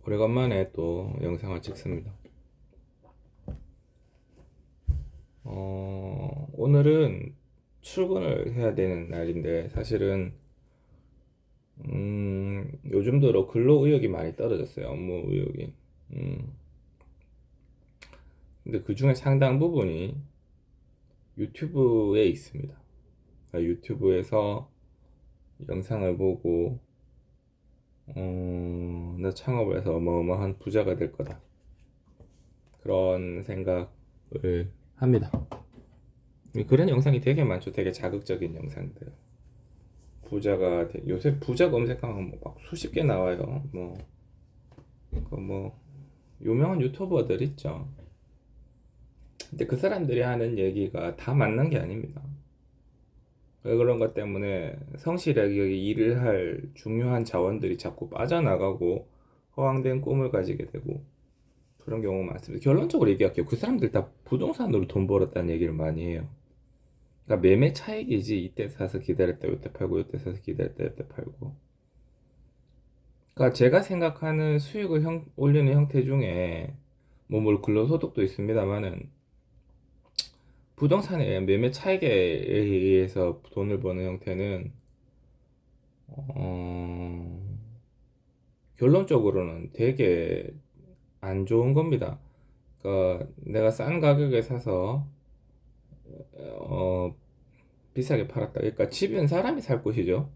오래간만에 또 영상을 찍습니다. 오늘은 출근을 해야 되는 날인데 사실은 요즘 들어 근로 의욕이 많이 떨어졌어요. 업무 의욕이. 근데 그 중에 상당 부분이 유튜브에 있습니다. 그러니까 유튜브에서 영상을 보고 나 창업을 해서 어마어마한 부자가 될 거다. 그런 생각을 합니다. 그런 영상이 되게 많죠. 되게 자극적인 영상들. 요새 부자 검색하면 뭐막 수십 개 나와요. 뭐 유명한 유튜버들 있죠. 근데 그 사람들이 하는 얘기가 다 맞는 게 아닙니다. 그런 것 때문에 성실하게 일을 할 중요한 자원들이 자꾸 빠져나가고 허황된 꿈을 가지게 되고 그런 경우가 많습니다. 결론적으로 얘기할게요. 그 사람들 다 부동산으로 돈 벌었다는 얘기를 많이 해요. 그러니까 매매 차익이지. 이때 사서 기다렸다 이때 팔고 이때 사서 기다렸다 이때 팔고. 그러니까 제가 생각하는 수익을 올리는 형태 중에 뭐 근로소득도 있습니다만은 부동산에 의한 매매 차익에 의해서 돈을 버는 형태는 어, 결론적으로는 되게 안 좋은 겁니다. 그러니까 내가 싼 가격에 사서 어, 비싸게 팔았다. 그러니까 집은 사람이 살 곳이죠.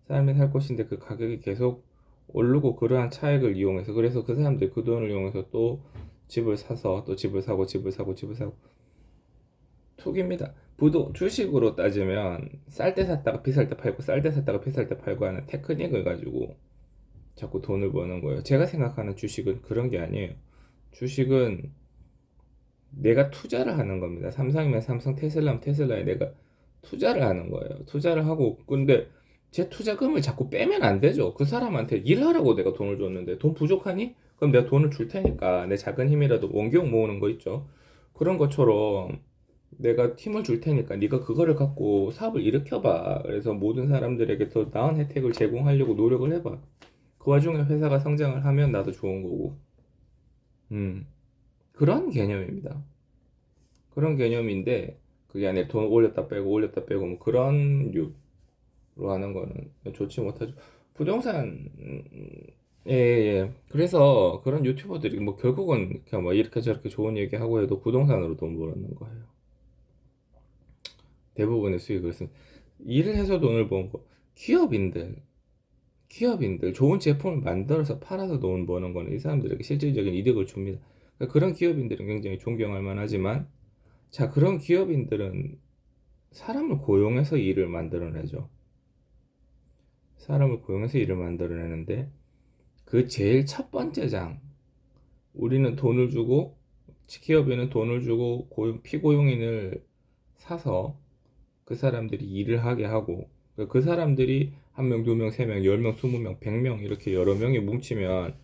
사람이 살 곳인데 그 가격이 계속 오르고 그러한 차익을 이용해서 그래서 그 사람들이 그 돈을 이용해서 또 집을 사서 또 집을 사고 집을 사고 집을 사고 투기입니다. 주식으로 따지면 쌀 때 샀다가 비쌀 때 팔고 쌀 때 샀다가 비쌀 때 팔고 하는 테크닉을 가지고 자꾸 돈을 버는 거예요. 제가 생각하는 주식은 그런 게 아니에요. 주식은 내가 투자를 하는 겁니다. 삼성이면 삼성, 테슬라면 테슬라에 내가 투자를 하는 거예요. 투자를 하고 근데 제 투자금을 자꾸 빼면 안 되죠. 그 사람한테 일하라고 내가 돈을 줬는데 돈 부족하니? 그럼 내가 돈을 줄 테니까 내 작은 힘이라도 원기용 모으는 거 있죠. 그런 것처럼 내가 팀을 줄 테니까 네가 그거를 갖고 사업을 일으켜봐. 그래서 모든 사람들에게 더 나은 혜택을 제공하려고 노력을 해봐. 그 와중에 회사가 성장을 하면 나도 좋은 거고. 음, 그런 개념입니다. 그런 개념인데 그게 아니라 돈 올렸다 빼고 뭐 그런 류로 하는 거는 좋지 못하죠. 부동산 예, 예. 그래서 그런 유튜버들이 뭐 결국은 그냥 뭐 이렇게 저렇게 좋은 얘기 하고 해도 부동산으로 돈 벌는 거예요. 대부분의 수익을 쓴 일을 해서 돈을 버는 거 기업인들 좋은 제품을 만들어서 팔아서 돈 버는 거는 이 사람들에게 실질적인 이득을 줍니다. 그러니까 그런 기업인들은 굉장히 존경할 만하지만 자 그런 기업인들은 사람을 고용해서 일을 만들어내죠. 사람을 고용해서 일을 만들어내는데 그 제일 첫 번째 장 우리는 돈을 주고 기업에는 돈을 주고 피고용인을 사서 그 사람들이 일을 하게 하고 그 사람들이 한 명, 두 명, 세 명, 10명, 20명, 100명 이렇게 여러 명이 뭉치면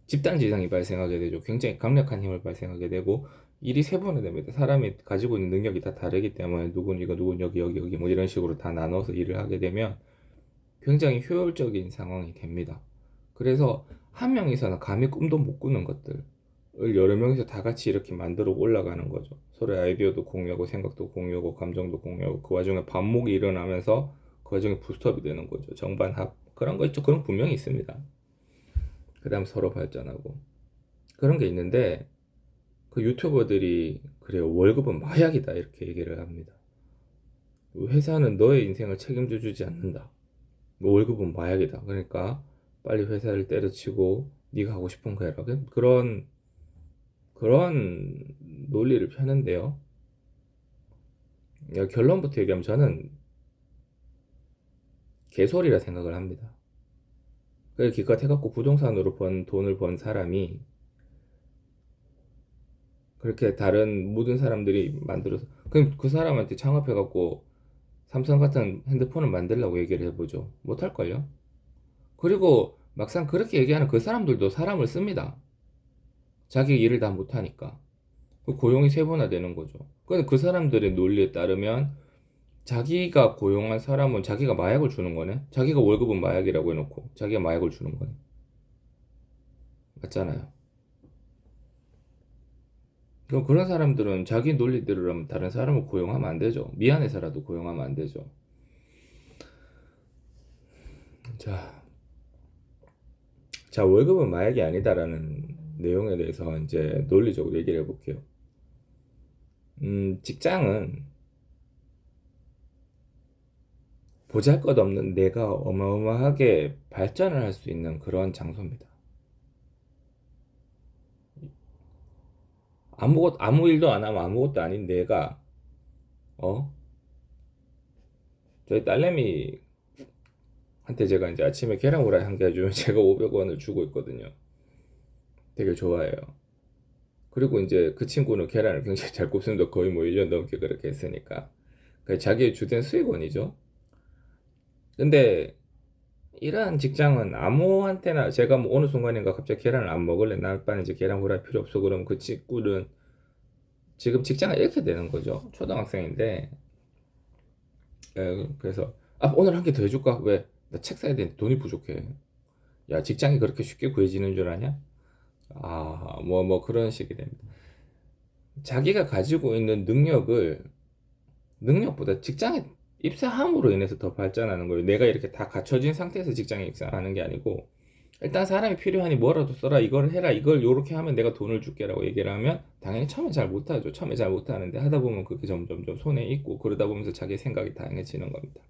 집단 지성이 발생하게 되죠. 굉장히 강력한 힘을 발생하게 되고 일이 세분화됩니다. 사람이 가지고 있는 능력이 다 다르기 때문에 누군 이거, 누군 여기, 여기, 여기 뭐 이런 식으로 다 나눠서 일을 하게 되면 굉장히 효율적인 상황이 됩니다. 그래서 한 명이서는 감히 꿈도 못 꾸는 것들을 여러 명이서 다 같이 이렇게 만들어 올라가는 거죠. 서로의 아이디어도 공유하고 생각도 공유하고 감정도 공유하고 그 와중에 반목이 일어나면서 그 와중에 부스트업이 되는 거죠. 정반합 그런 거 있죠. 그런 분명히 있습니다. 그 다음 서로 발전하고 그런 게 있는데 그 유튜버들이 그래요. 월급은 마약이다 이렇게 얘기를 합니다. 회사는 너의 인생을 책임져 주지 않는다. 뭐 월급은 마약이다. 그러니까 빨리 회사를 때려치고 네가 하고 싶은 거 해라. 그런 논리를 펴는데요. 결론부터 얘기하면 저는 개소리라 생각을 합니다. 그래 기껏 해갖고 부동산으로 번 돈을 번 사람이 그렇게 다른 모든 사람들이 만들어서 그럼 그 사람한테 창업해갖고 삼성 같은 핸드폰을 만들라고 얘기를 해보죠. 못할걸요? 그리고 막상 그렇게 얘기하는 그 사람들도 사람을 씁니다. 자기 일을 다 못하니까. 그 고용이 세분화되는 거죠. 근데 그 사람들의 논리에 따르면 자기가 고용한 사람은 자기가 마약을 주는 거네. 자기가 월급은 마약이라고 해놓고 자기가 마약을 주는 거네. 맞잖아요. 그럼 그런 사람들은 자기 논리대로라면 다른 사람을 고용하면 안 되죠. 미안해서라도 고용하면 안 되죠. 자, 자, 월급은 마약이 아니다라는 내용에 대해서 이제 논리적으로 얘기를 해볼게요. 직장은 보잘것없는 내가 어마어마하게 발전을 할 수 있는 그런 장소입니다. 아무 일도 안 하면 아무것도 아닌 내가, 어? 저희 딸내미한테 제가 이제 아침에 계란 후라이 한 개 해주면 제가 500원을 주고 있거든요. 되게 좋아해요. 그리고 이제 그 친구는 계란을 굉장히 잘 굽습니다. 거의 뭐 1년 넘게 그렇게 했으니까. 자기의 주된 수익원이죠. 근데 이러한 직장은 아무한테나 제가 뭐 어느 순간인가 갑자기 계란을 안 먹을래. 나 아빠는 이제 계란 후라이 필요 없어. 그러면 그 친구는 지금 직장을 잃게 되는 거죠. 초등학생인데. 그래서 오늘 한 개 더 해줄까? 왜? 나 책 사야 되는데 돈이 부족해. 야, 직장이 그렇게 쉽게 구해지는 줄 아냐? 뭐 그런 식이 됩니다. 자기가 가지고 있는 능력보다 직장에 입사함으로 인해서 더 발전하는 거예요. 내가 이렇게 다 갖춰진 상태에서 직장에 입사하는 게 아니고, 일단 사람이 필요하니 뭐라도 써라, 이걸 해라, 이걸 요렇게 하면 내가 돈을 줄게라고 얘기를 하면 당연히 처음에 잘 못하죠. 처음에 잘 못하는데 하다 보면 그게 점점점 손에 익고, 그러다 보면서 자기 생각이 다양해지는 겁니다.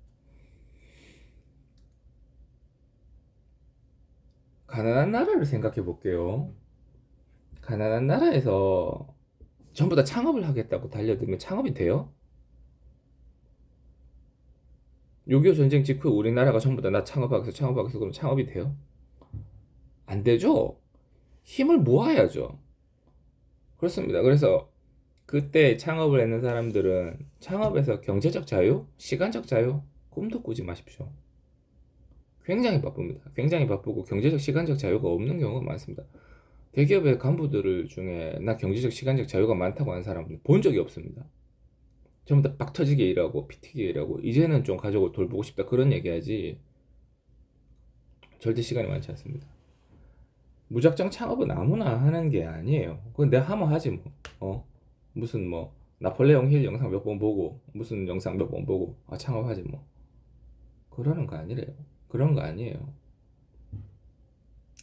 가난한 나라를 생각해 볼게요. 가난한 나라에서 전부 다 창업을 하겠다고 달려들면 창업이 돼요? 6.25 전쟁 직후에 우리나라가 전부 다 나 창업하겠어 그럼 창업이 돼요? 안 되죠? 힘을 모아야죠. 그렇습니다. 그래서 그때 창업을 했는 사람들은 창업에서 경제적 자유, 시간적 자유, 꿈도 꾸지 마십시오. 굉장히 바쁩니다. 굉장히 바쁘고 경제적, 시간적 자유가 없는 경우가 많습니다. 대기업의 간부들 중에 나 경제적, 시간적 자유가 많다고 하는 사람은 본 적이 없습니다. 전부 다 빡 터지게 일하고 피 튀게 일하고 이제는 좀 가족을 돌보고 싶다 그런 얘기하지 절대 시간이 많지 않습니다. 무작정 창업은 아무나 하는 게 아니에요. 그건 내가 하면 하지 뭐. 무슨 뭐 나폴레옹 힐 영상 몇 번 보고 무슨 영상 몇 번 보고 창업하지 뭐. 그러는 거 아니래요. 그런 거 아니에요.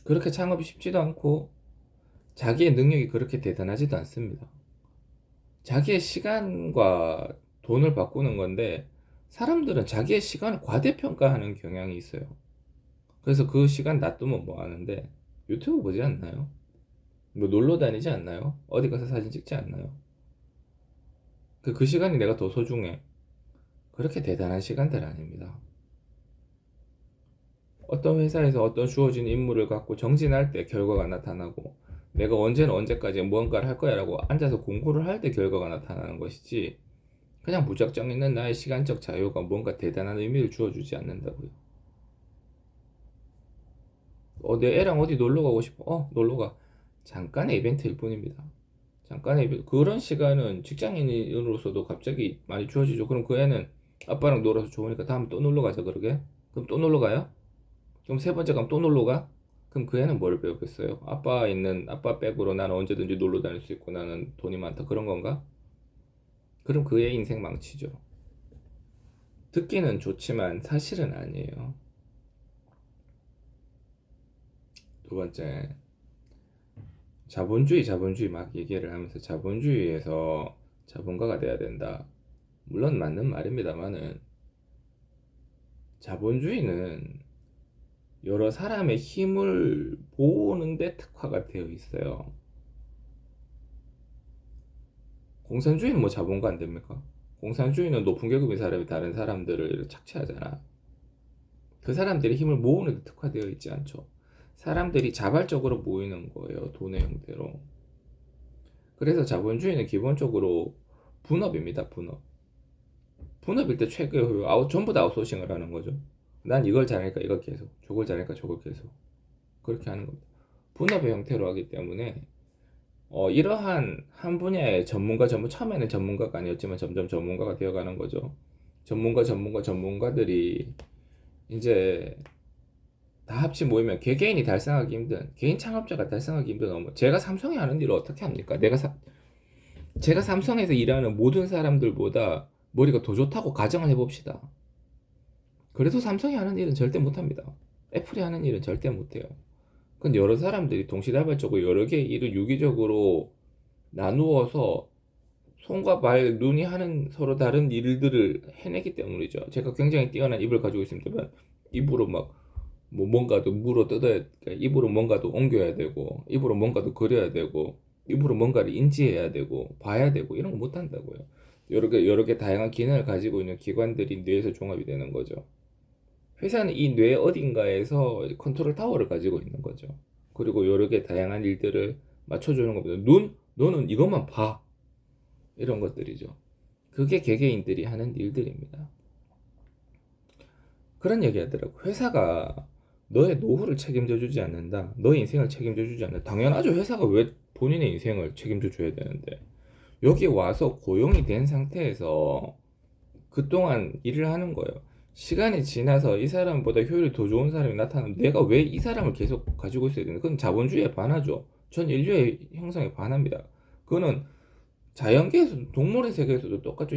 그렇게 창업이 쉽지도 않고 자기의 능력이 그렇게 대단하지도 않습니다. 자기의 시간과 돈을 바꾸는 건데 사람들은 자기의 시간을 과대평가하는 경향이 있어요. 그래서 그 시간 놔두면 뭐 하는데 유튜브 보지 않나요? 뭐 놀러 다니지 않나요? 어디 가서 사진 찍지 않나요? 그 시간이 내가 더 소중해. 그렇게 대단한 시간들 아닙니다. 어떤 회사에서 어떤 주어진 임무를 갖고 정진할 때 결과가 나타나고 내가 언제는 언제까지 무언가를 할 거야 라고 앉아서 공부를 할 때 결과가 나타나는 것이지 그냥 무작정 있는 나의 시간적 자유가 뭔가 대단한 의미를 주어주지 않는다고요. 내 애랑 어디 놀러 가고 싶어? 놀러 가. 잠깐의 이벤트일 뿐입니다. 잠깐의 이벤트. 그런 시간은 직장인으로서도 갑자기 많이 주어지죠. 그럼 그 애는 아빠랑 놀아서 좋으니까 다음에 또 놀러 가자 그러게? 그럼 또 놀러 가요? 그럼 세 번째 가면 또 놀러 가? 그럼 그 애는 뭘 배우겠어요? 아빠 백으로 나는 언제든지 놀러 다닐 수 있고 나는 돈이 많다 그런 건가? 그럼 그 애 인생 망치죠. 듣기는 좋지만 사실은 아니에요. 두 번째, 자본주의 막 얘기를 하면서 자본주의에서 자본가가 돼야 된다. 물론 맞는 말입니다만은 자본주의는 여러 사람의 힘을 모으는데 특화가 되어 있어요. 공산주의는 뭐 자본가 안 됩니까? 공산주의는 높은 계급의 사람이 다른 사람들을 착취하잖아. 그 사람들이 힘을 모으는 데 특화되어 있지 않죠. 사람들이 자발적으로 모이는 거예요. 돈의 형태로. 그래서 자본주의는 기본적으로 분업입니다. 분업일 때 최고의 효율, 전부 다 아웃소싱을 하는 거죠. 난 이걸 잘하니까 이걸 계속, 저걸 잘하니까 저걸 계속. 그렇게 하는 겁니다. 분업의 형태로 하기 때문에 이러한 한 분야의 처음에는 전문가가 아니었지만 점점 전문가가 되어가는 거죠. 전문가들이 이제 다 합치 모이면 개개인이 달성하기 힘든, 개인 창업자가 달성하기 힘든 업무. 제가 삼성에 하는 일을 어떻게 합니까? 제가 삼성에서 일하는 모든 사람들보다 머리가 더 좋다고 가정을 해봅시다. 그래도 삼성이 하는 일은 절대 못합니다. 애플이 하는 일은 절대 못해요. 근데 여러 사람들이 동시다발적으로 여러 개의 일을 유기적으로 나누어서 손과 발, 눈이 하는 서로 다른 일들을 해내기 때문이죠. 제가 굉장히 뛰어난 입을 가지고 있습니다만 입으로 막 뭐 뭔가도 물어 뜯어야, 그러니까 입으로 뭔가도 옮겨야 되고, 입으로 뭔가도 그려야 되고, 입으로 뭔가를 인지해야 되고, 봐야 되고, 이런 거 못 한다고요. 여러 개 다양한 기능을 가지고 있는 기관들이 뇌에서 종합이 되는 거죠. 회사는 이 뇌 어딘가에서 컨트롤 타워를 가지고 있는 거죠. 그리고 여러 개 다양한 일들을 맞춰주는 겁니다. 너는 이것만 봐. 이런 것들이죠. 그게 개개인들이 하는 일들입니다. 그런 얘기 하더라고. 회사가 너의 노후를 책임져 주지 않는다. 너의 인생을 책임져 주지 않는다. 당연하죠. 회사가 왜 본인의 인생을 책임져 줘야 되는데. 여기 와서 고용이 된 상태에서 그동안 일을 하는 거예요. 시간이 지나서 이 사람보다 효율이 더 좋은 사람이 나타나면 내가 왜 이 사람을 계속 가지고 있어야 되는? 그건 자본주의에 반하죠. 전 인류의 형성에 반합니다. 그거는 자연계에서도 동물의 세계에서도 똑같죠.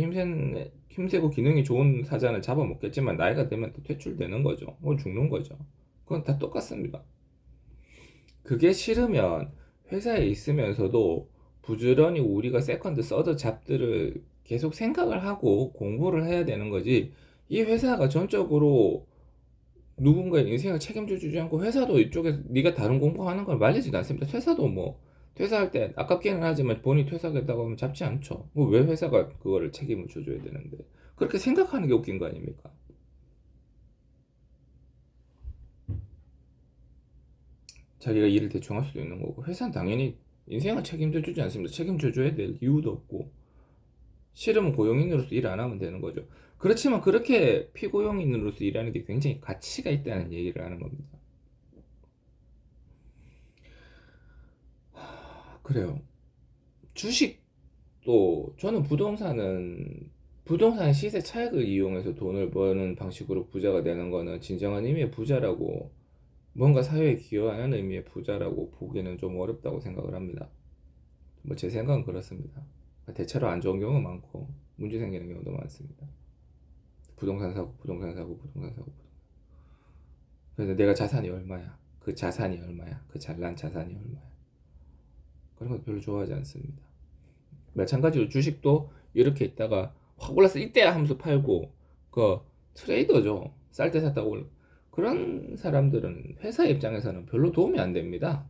힘세고 기능이 좋은 사자는 잡아먹겠지만 나이가 되면 또 퇴출되는 거죠. 뭐 죽는 거죠. 그건 다 똑같습니다. 그게 싫으면 회사에 있으면서도 부지런히 우리가 세컨드, 서드 잡들을 계속 생각을 하고 공부를 해야 되는 거지. 이 회사가 전적으로 누군가의 인생을 책임져 주지 않고 회사도 이쪽에서 네가 다른 공부하는 걸 말리지도 않습니다. 퇴사도 뭐 퇴사할 때 아깝기는 하지만 본인이 퇴사하겠다고 하면 잡지 않죠. 뭐 왜 회사가 그거를 책임을 져줘야 되는데 그렇게 생각하는 게 웃긴 거 아닙니까? 자기가 일을 대충 할 수도 있는 거고 회사는 당연히 인생을 책임져 주지 않습니다. 책임져 줘야 될 이유도 없고 싫으면 고용인으로서 일 안 하면 되는 거죠. 그렇지만 그렇게 피고용인으로서 일하는 게 굉장히 가치가 있다는 얘기를 하는 겁니다. 그래요. 주식도 저는 부동산 시세 차익을 이용해서 돈을 버는 방식으로 부자가 되는 거는 진정한 의미의 부자라고 뭔가 사회에 기여하는 의미의 부자라고 보기는 좀 어렵다고 생각을 합니다. 뭐 제 생각은 그렇습니다. 대체로 안 좋은 경우가 많고 문제 생기는 경우도 많습니다. 부동산 사고, 부동산 사고, 부동산 사고. 그래서 내가 자산이 얼마야? 그 자산이 얼마야? 그 잘난 자산이 얼마야? 그런 거 별로 좋아하지 않습니다. 마찬가지로 주식도 이렇게 있다가 확 올라서 이때야 하면서 팔고 그 트레이더죠. 쌀 때 샀다고 그런 사람들은 회사 입장에서는 별로 도움이 안 됩니다.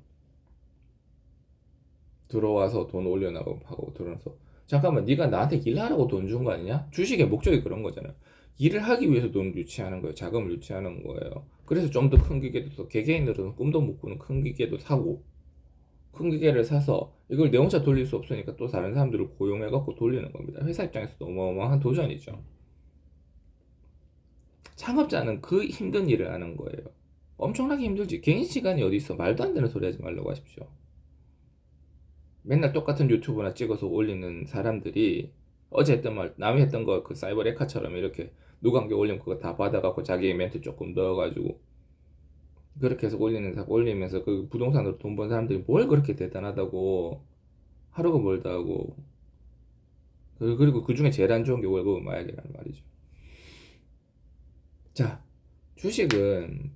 들어와서 돈 올려나가고 파고 들어와서 잠깐만 네가 나한테 일하라고 돈 준 거 아니냐? 주식의 목적이 그런 거잖아요. 일을 하기 위해서 돈을 유치하는 거예요. 자금을 유치하는 거예요. 그래서 좀 더 큰 기계도 개개인으로는 꿈도 못 꾸는 큰 기계도 사고 큰 기계를 사서 이걸 내 혼자 돌릴 수 없으니까 또 다른 사람들을 고용해갖고 돌리는 겁니다. 회사 입장에서도 어마어마한 도전이죠. 창업자는 그 힘든 일을 하는 거예요. 엄청나게 힘들지. 개인 시간이 어디 있어. 말도 안 되는 소리 하지 말라고 하십시오. 맨날 똑같은 유튜브나 찍어서 올리는 사람들이 어제 했던 말, 남이 했던 거 그 사이버 레카처럼 이렇게 누가 한 게 올리면 그거 다 받아갖고 자기 멘트 조금 넣어가지고 그렇게 해서 올리면서 그 부동산으로 돈 번 사람들이 뭘 그렇게 대단하다고 하루가 멀다 하고 그리고 그 중에 제일 안 좋은 게 월급 마약이라는 말이죠. 자, 주식은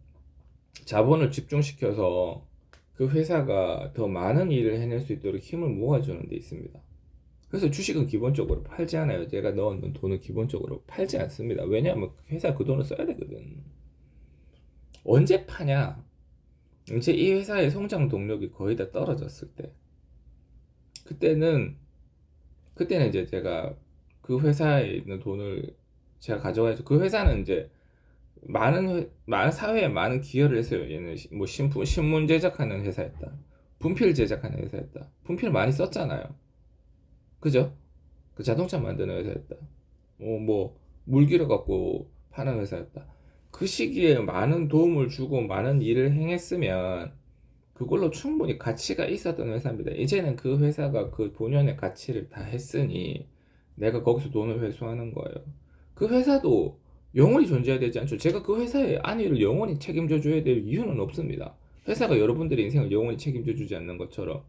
자본을 집중시켜서 그 회사가 더 많은 일을 해낼 수 있도록 힘을 모아주는 데 있습니다. 그래서 주식은 기본적으로 팔지 않아요. 제가 넣어놓은 돈은 기본적으로 팔지 않습니다. 왜냐하면 회사 그 돈을 써야 되거든. 언제 파냐? 이제 이 회사의 성장 동력이 거의 다 떨어졌을 때. 그때는 이제 제가 그 회사에 있는 돈을 제가 가져가야죠. 그 회사는 이제 많은 사회에 많은 기여를 했어요. 얘는 뭐 신문 제작하는 회사였다. 분필 제작하는 회사였다. 분필 많이 썼잖아요. 그죠? 그 자동차 만드는 회사였다. 뭐 물기를 갖고 파는 회사였다. 그 시기에 많은 도움을 주고 많은 일을 행했으면 그걸로 충분히 가치가 있었던 회사입니다. 이제는 그 회사가 그 본연의 가치를 다 했으니 내가 거기서 돈을 회수하는 거예요. 그 회사도 영원히 존재해야 되지 않죠. 제가 그 회사의 안위를 영원히 책임져 줘야 될 이유는 없습니다. 회사가 여러분들의 인생을 영원히 책임져 주지 않는 것처럼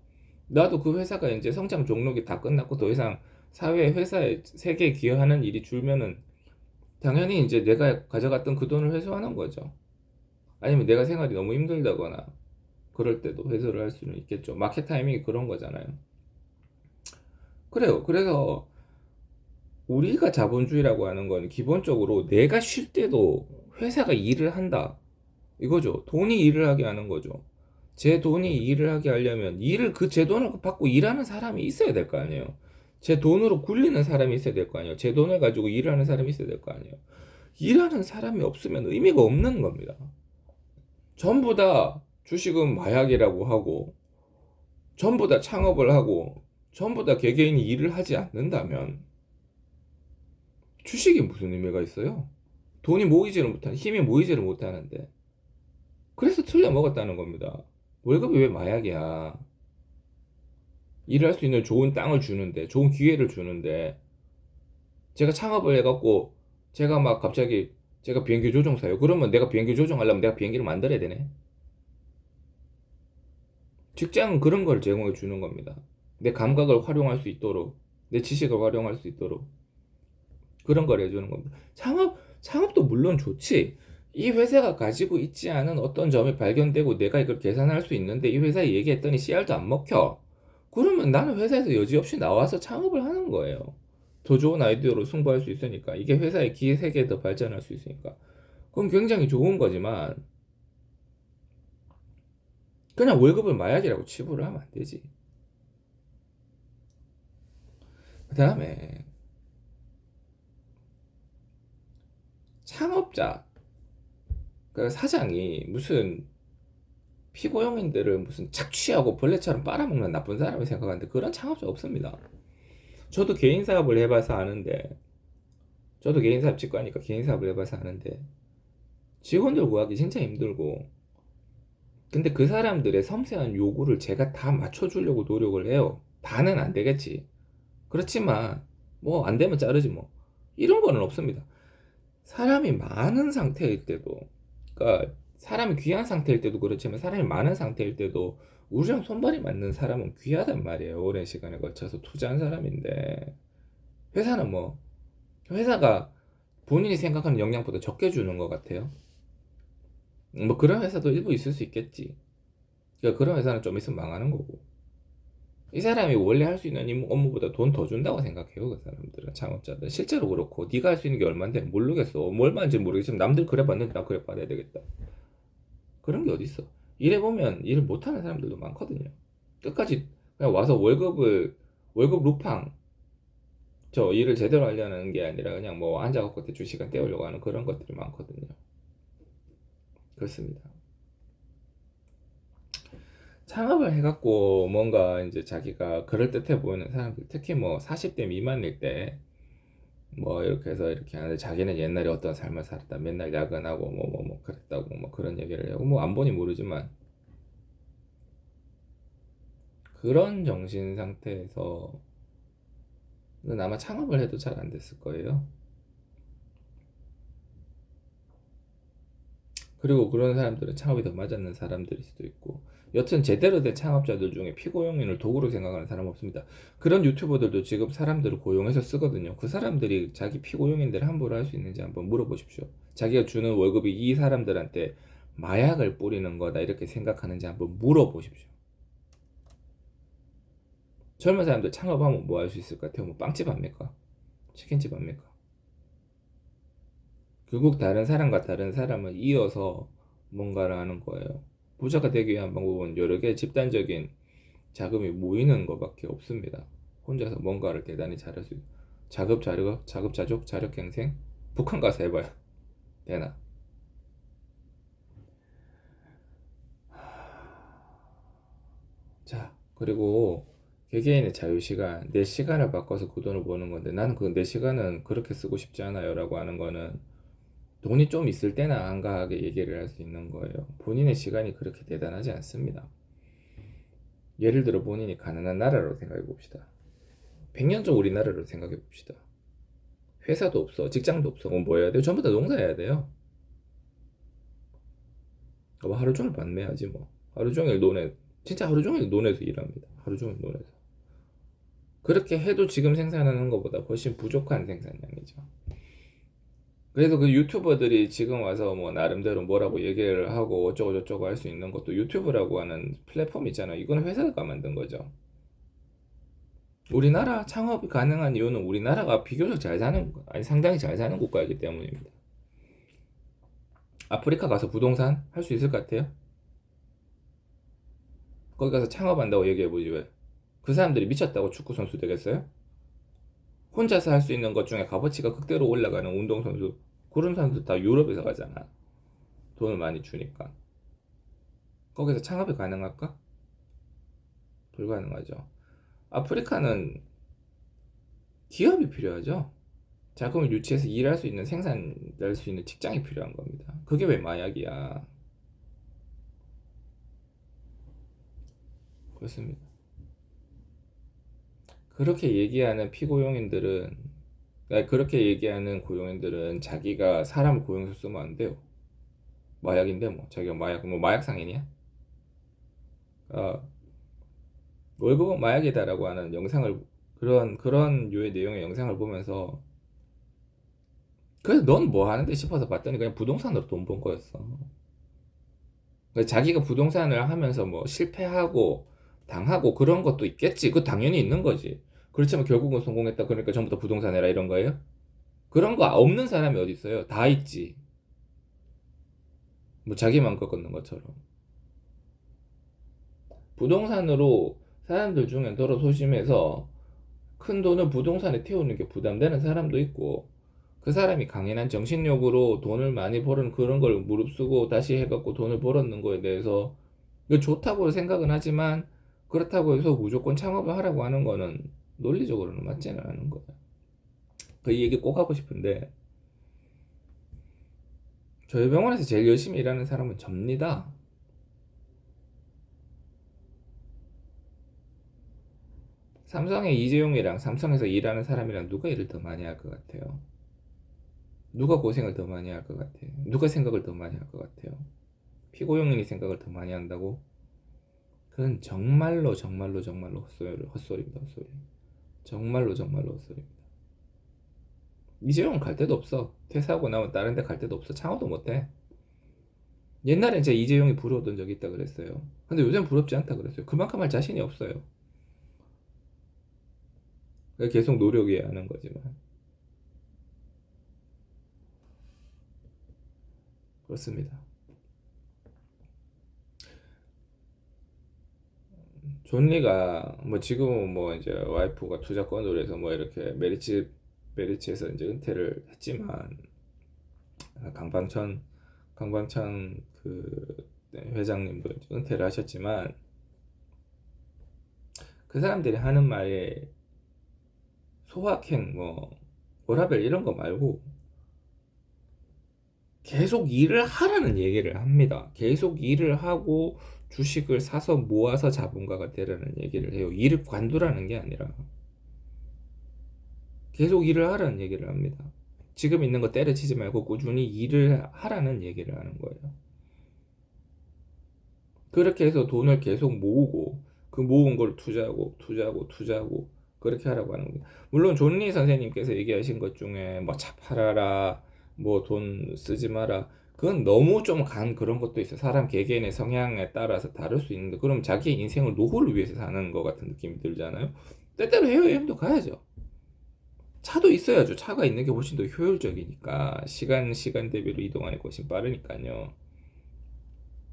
나도 그 회사가 이제 성장 종록이 다 끝났고 더 이상 사회 회사에 세계에 기여하는 일이 줄면은 당연히 이제 내가 가져갔던 그 돈을 회수하는 거죠. 아니면 내가 생활이 너무 힘들다거나 그럴 때도 회수를 할 수는 있겠죠. 마켓 타이밍이 그런 거잖아요. 그래요. 그래서 우리가 자본주의라고 하는 건 기본적으로 내가 쉴 때도 회사가 일을 한다. 이거죠. 돈이 일을 하게 하는 거죠. 제 돈이 일을 하게 하려면 제 돈을 받고 일하는 사람이 있어야 될 거 아니에요. 제 돈으로 굴리는 사람이 있어야 될 거 아니에요. 제 돈을 가지고 일하는 사람이 있어야 될 거 아니에요. 일하는 사람이 없으면 의미가 없는 겁니다. 전부 다 주식은 마약이라고 하고, 전부 다 창업을 하고, 전부 다 개개인이 일을 하지 않는다면, 주식이 무슨 의미가 있어요? 돈이 모이지를 못하는, 힘이 모이지를 못하는데. 그래서 틀려 먹었다는 겁니다. 월급이 왜 마약이야? 일할 수 있는 좋은 땅을 주는데, 좋은 기회를 주는데, 제가 창업을 해갖고, 제가 막 갑자기, 제가 비행기 조종사요. 그러면 내가 비행기 조종하려면 내가 비행기를 만들어야 되네. 직장은 그런 걸 제공해 주는 겁니다. 내 감각을 활용할 수 있도록, 내 지식을 활용할 수 있도록 그런 걸 해주는 겁니다. 창업도 물론 좋지. 이 회사가 가지고 있지 않은 어떤 점이 발견되고 내가 이걸 계산할 수 있는데 이 회사에 얘기했더니 씨알도 안 먹혀. 그러면 나는 회사에서 여지없이 나와서 창업을 하는 거예요. 더 좋은 아이디어로 승부할 수 있으니까. 이게 회사의 기회 세계에 더 발전할 수 있으니까. 그건 굉장히 좋은 거지만 그냥 월급을 마약이라고 치부를 하면 안 되지. 그 다음에 창업자, 그 사장이 무슨 피고용인들을 무슨 착취하고 벌레처럼 빨아먹는 나쁜 사람을 생각하는데 그런 창업자 없습니다. 저도 개인 사업을 해봐서 아는데, 저도 개인 사업 직관이니까 개인 사업을 해봐서 아는데 직원들 구하기 진짜 힘들고, 근데 그 사람들의 섬세한 요구를 제가 다 맞춰주려고 노력을 해요. 다는 안 되겠지. 그렇지만 뭐 안 되면 자르지 뭐. 이런 거는 없습니다. 사람이 많은 상태일 때도, 그러니까 사람이 귀한 상태일 때도 그렇지만 사람이 많은 상태일 때도 우리랑 손발이 맞는 사람은 귀하단 말이에요. 오랜 시간에 걸쳐서 투자한 사람인데 회사는 뭐 회사가 본인이 생각하는 역량보다 적게 주는 것 같아요. 뭐 그런 회사도 일부 있을 수 있겠지. 그러니까 그런 회사는 좀 있으면 망하는 거고. 이 사람이 원래 할 수 있는 업무보다 돈 더 준다고 생각해요. 그 사람들은 창업자들 실제로 그렇고 네가 할 수 있는 게 얼마인데 모르겠어. 뭐 얼마인지 모르겠지만 남들 그래 봤는데 나 그래 받아야 되겠다. 그런 게 어딨어. 일해보면 일을 못하는 사람들도 많거든요. 끝까지 그냥 와서 월급 루팡, 저 일을 제대로 하려는 게 아니라 그냥 뭐 앉아갖고 대충 시간 때우려고 하는 그런 것들이 많거든요. 그렇습니다. 창업을 해갖고 뭔가 이제 자기가 그럴듯해 보이는 사람들, 특히 뭐 40대 미만일 때 뭐 이렇게 해서 이렇게 하는데 자기는 옛날에 어떤 삶을 살았다, 맨날 야근하고 뭐 그랬다고 뭐 그런 얘기를 하고 뭐 안 보니 모르지만 그런 정신 상태에서 아마 창업을 해도 잘 안 됐을 거예요. 그리고 그런 사람들은 창업이 더 맞았는 사람들일 수도 있고, 여튼 제대로 된 창업자들 중에 피고용인을 도구로 생각하는 사람 없습니다. 그런 유튜버들도 지금 사람들을 고용해서 쓰거든요. 그 사람들이 자기 피고용인들을 함부로 할 수 있는지 한번 물어보십시오. 자기가 주는 월급이 이 사람들한테 마약을 뿌리는 거다 이렇게 생각하는지 한번 물어보십시오. 젊은 사람들 창업하면 뭐 할 수 있을 것 같아요? 뭐 빵집 합니까? 치킨집 합니까? 결국 다른 사람과 다른 사람을 이어서 뭔가를 하는 거예요. 부자가 되기 위한 방법은 여러 개 집단적인 자금이 모이는 것밖에 없습니다. 혼자서 뭔가를 대단히 잘할 수 있어요. 자급자족, 자력갱생? 북한 가서 해봐요. 되나? 자, 그리고 개개인의 자유시간, 내 시간을 바꿔서 그 돈을 버는 건데 나는 그 내 시간은 그렇게 쓰고 싶지 않아요 라고 하는 거는 돈이 좀 있을 때나 한가하게 얘기를 할 수 있는 거예요. 본인의 시간이 그렇게 대단하지 않습니다. 예를 들어 본인이 가난한 나라로 생각해 봅시다. 100년 전 우리나라로 생각해 봅시다. 회사도 없어, 직장도 없어. 그럼 뭐 해야 돼요? 전부 다 농사해야 돼요. 뭐 하루 종일 반매하지 뭐. 하루 종일 논에, 진짜 하루 종일 논에서 일합니다. 하루 종일 논에서. 그렇게 해도 지금 생산하는 것보다 훨씬 부족한 생산량이죠. 그래서 그 유튜버들이 지금 와서 뭐 나름대로 뭐라고 얘기를 하고 어쩌고 저쩌고 할 수 있는 것도 유튜브라고 하는 플랫폼 있잖아요. 이건 회사가 만든 거죠. 우리나라 창업이 가능한 이유는 우리나라가 비교적 잘 사는, 아니 상당히 잘 사는 국가이기 때문입니다. 아프리카 가서 부동산 할 수 있을 것 같아요? 거기 가서 창업한다고 얘기해보지 왜? 그 사람들이 미쳤다고 축구 선수 되겠어요? 혼자서 할 수 있는 것 중에 값어치가 극대로 올라가는 운동선수, 그런 사람들 다 유럽에서 가잖아. 돈을 많이 주니까. 거기서 창업이 가능할까? 불가능하죠. 아프리카는 기업이 필요하죠. 자금을 유치해서 일할 수 있는, 생산될 수 있는 직장이 필요한 겁니다. 그게 왜 마약이야? 그렇습니다. 그렇게 얘기하는 피고용인들은, 아니, 그렇게 얘기하는 고용인들은 자기가 사람을 고용해서 쓰면 안 돼요. 마약인데 뭐 자기가 마약, 뭐 마약 상인이야? 아, 월급은 마약이다라고 하는 영상을, 그런 유의 내용의 영상을 보면서, 그래서 넌 뭐 하는데 싶어서 봤더니 그냥 부동산으로 돈 번 거였어. 그러니까 자기가 부동산을 하면서 뭐 실패하고 당하고 그런 것도 있겠지. 그 당연히 있는 거지. 그렇지만 결국은 성공했다. 그러니까 전부 다 부동산 해라 이런 거예요? 그런 거 없는 사람이 어디 있어요? 다 있지. 뭐 자기만 겪는 것처럼. 부동산으로 사람들 중에 더러 소심해서 큰 돈을 부동산에 태우는 게 부담되는 사람도 있고, 그 사람이 강인한 정신력으로 돈을 많이 버는 그런 걸 무릅쓰고 다시 해갖고 돈을 벌었는 거에 대해서 이거 좋다고 생각은 하지만, 그렇다고 해서 무조건 창업을 하라고 하는 거는 논리적으로는 맞지는 않은 거예요. 그 얘기 꼭 하고 싶은데, 저희 병원에서 제일 열심히 일하는 사람은 접니다. 삼성의 이재용이랑 삼성에서 일하는 사람이랑 누가 일을 더 많이 할 것 같아요? 누가 고생을 더 많이 할 것 같아요? 누가 생각을 더 많이 할 것 같아요? 피고용인이 생각을 더 많이 한다고? 그건 정말로 정말로 정말로 헛소리입니다. 헛소리. 정말로 정말로 헛소리입니다. 이재용은 갈 데도 없어. 퇴사하고 나면 다른 데 갈 데도 없어. 창업도 못해. 옛날엔 제가 이재용이 부러웠던 적이 있다 그랬어요. 근데 요새는 부럽지 않다 그랬어요. 그만큼 할 자신이 없어요. 계속 노력해야 하는 거지만. 그렇습니다. 존리가 뭐 지금은 뭐 이제 와이프가 투자권으로 해서 뭐 이렇게 메리츠에서 이제 은퇴를 했지만, 강방천 그 회장님도 이제 은퇴를 하셨지만, 그 사람들이 하는 말에 소확행 뭐 워라밸 이런 거 말고 계속 일을 하라는 얘기를 합니다. 계속 일을 하고 주식을 사서 모아서 자본가가 되라는 얘기를 해요. 일을 관두라는 게 아니라 계속 일을 하라는 얘기를 합니다. 지금 있는 거 때려치지 말고 꾸준히 일을 하라는 얘기를 하는 거예요. 그렇게 해서 돈을 계속 모으고 그 모은 걸 투자하고 그렇게 하라고 하는 거예요. 물론 존리 선생님께서 얘기하신 것 중에 뭐 차 팔아라, 뭐 돈 쓰지 마라, 그건 너무 좀 간 그런 것도 있어요. 사람 개개인의 성향에 따라서 다를 수 있는데, 그럼 자기 인생을 노후를 위해서 사는 것 같은 느낌이 들잖아요. 때때로 해외여행도 가야죠. 차도 있어야죠. 차가 있는 게 훨씬 더 효율적이니까, 시간 대비로 이동하는 게 훨씬 빠르니까요.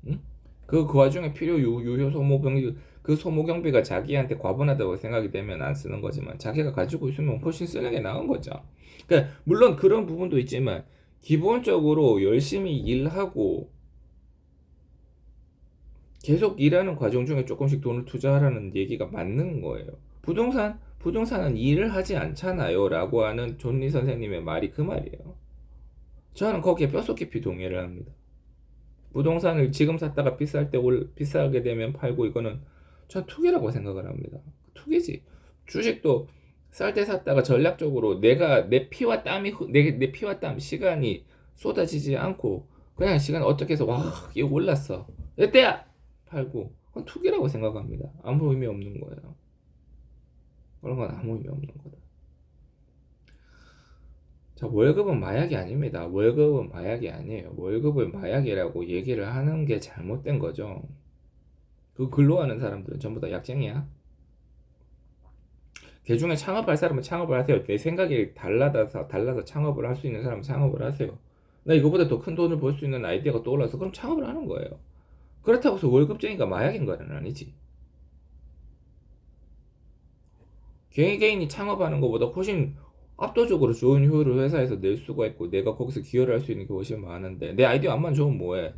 응? 그 와중에 필요 유효 소모경비, 그 소모경비가 자기한테 과분하다고 생각이 되면 안 쓰는 거지만, 자기가 가지고 있으면 훨씬 쓰는 게 나은 거죠. 그러니까 물론 그런 부분도 있지만 기본적으로 열심히 일하고 계속 일하는 과정 중에 조금씩 돈을 투자하라는 얘기가 맞는 거예요. 부동산은 일을 하지 않잖아요 라고 하는 존리 선생님의 말이 그 말이에요. 저는 거기에 뼛속 깊이 동의를 합니다. 부동산을 지금 샀다가 비싸게 되면 팔고, 이거는 전 투기라고 생각을 합니다. 투기지. 주식도 쌀 때 샀다가 전략적으로 내 피와 땀이 내 피와 땀 시간이 쏟아지지 않고 그냥 시간 어떻게 해서 와 이거 올랐어 이때야 팔고 그건 투기라고 생각합니다. 아무 의미 없는 거예요. 그런 건 아무 의미 없는 거다. 자, 월급은 마약이 아닙니다. 월급은 마약이 아니에요. 월급을 마약이라고 얘기를 하는 게 잘못된 거죠. 그 근로하는 사람들은 전부 다 약쟁이야. 대중에 창업할 사람은 창업을 하세요. 내 생각이 달라서 창업을 할 수 있는 사람은 창업을 하세요. 나 이거보다 더 큰 돈을 벌 수 있는 아이디어가 떠올라서 그럼 창업을 하는 거예요. 그렇다고 해서 월급쟁이가 마약인 거는 아니지. 개인이 창업하는 것보다 훨씬 압도적으로 좋은 효율을 회사에서 낼 수가 있고 내가 거기서 기여를 할 수 있는 게 훨씬 많은데 내 아이디어 안만 좋으면 뭐해?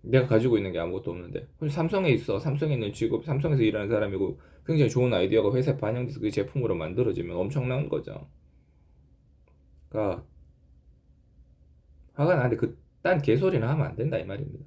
내가 가지고 있는 게 아무것도 없는데. 그럼 삼성에 있어. 삼성에 있는 직업, 삼성에서 일하는 사람이고 굉장히 좋은 아이디어가 회사에 반영돼서 그 제품으로 만들어지면 엄청난 거죠. 그러니까 화가 나는데 그딴 개소리는 하면 안 된다 이 말입니다.